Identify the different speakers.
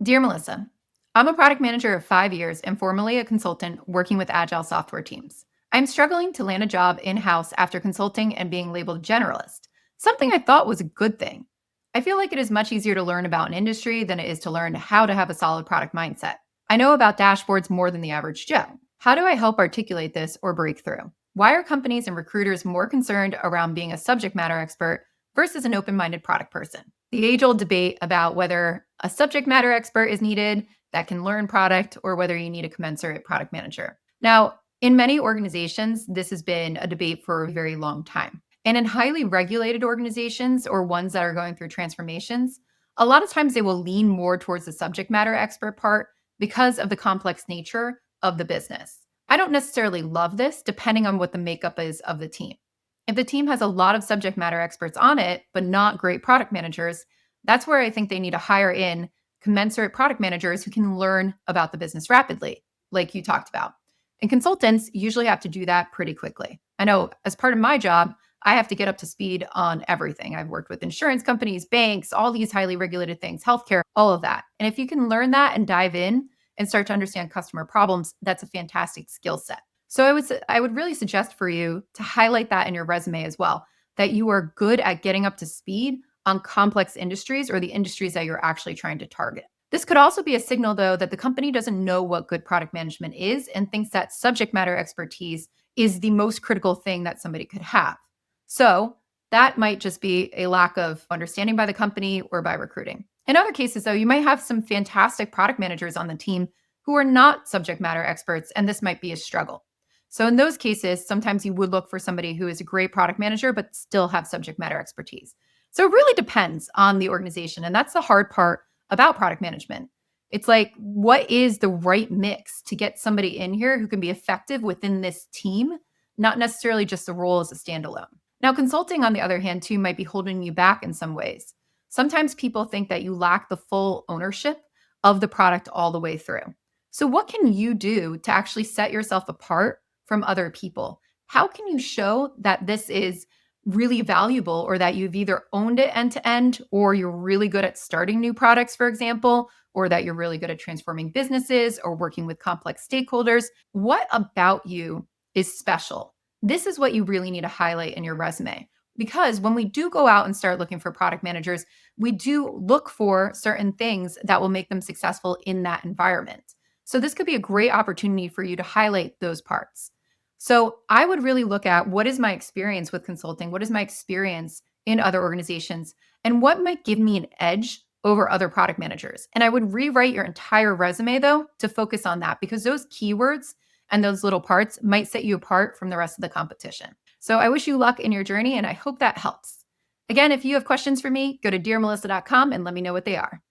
Speaker 1: Dear Melissa, I'm a product manager of 5 years and formerly a consultant working with agile software teams. I'm struggling to land a job in house after consulting and being labeled generalist, something I thought was a good thing. I feel like it is much easier to learn about an industry than it is to learn how to have a solid product mindset. I know about dashboards more than the average Joe. How do I help articulate this or break through? Why are companies and recruiters more concerned around being a subject matter expert versus an open minded product person? The age old debate about whether a subject matter expert is needed that can learn product or whether you need a commensurate product manager. Now, in many organizations, this has been a debate for a very long time. And in highly regulated organizations or ones that are going through transformations, a lot of times they will lean more towards the subject matter expert part because of the complex nature of the business. I don't necessarily love this depending on what the makeup is of the team. If the team has a lot of subject matter experts on it, but not great product managers, that's where I think they need to hire in commensurate product managers who can learn about the business rapidly, like you talked about. And consultants usually have to do that pretty quickly. I know as part of my job, I have to get up to speed on everything. I've worked with insurance companies, banks, all these highly regulated things, healthcare, all of that. And if you can learn that and dive in and start to understand customer problems, that's a fantastic skill set. So I would really suggest for you to highlight that in your resume as well, that you are good at getting up to speed on complex industries or the industries that you're actually trying to target. This could also be a signal, though, that the company doesn't know what good product management is and thinks that subject matter expertise is the most critical thing that somebody could have. So that might just be a lack of understanding by the company or by recruiting. In other cases, though, you might have some fantastic product managers on the team who are not subject matter experts, and this might be a struggle. So in those cases, sometimes you would look for somebody who is a great product manager, but still have subject matter expertise. So it really depends on the organization. And that's the hard part about product management. It's like, what is the right mix to get somebody in here who can be effective within this team, not necessarily just the role as a standalone. Now, consulting, on the other hand, too, might be holding you back in some ways. Sometimes people think that you lack the full ownership of the product all the way through. So, what can you do to actually set yourself apart from other people? How can you show that this is really valuable or that you've either owned it end to end or you're really good at starting new products, for example, or that you're really good at transforming businesses or working with complex stakeholders? What about you is special? This is what you really need to highlight in your resume. Because when we do go out and start looking for product managers, we do look for certain things that will make them successful in that environment. So, this could be a great opportunity for you to highlight those parts. So I would really look at what is my experience with consulting? What is my experience in other organizations? And what might give me an edge over other product managers? And I would rewrite your entire resume, though, to focus on that because those keywords and those little parts might set you apart from the rest of the competition. So I wish you luck in your journey and I hope that helps. Again, if you have questions for me, go to dearmelissa.com and let me know what they are.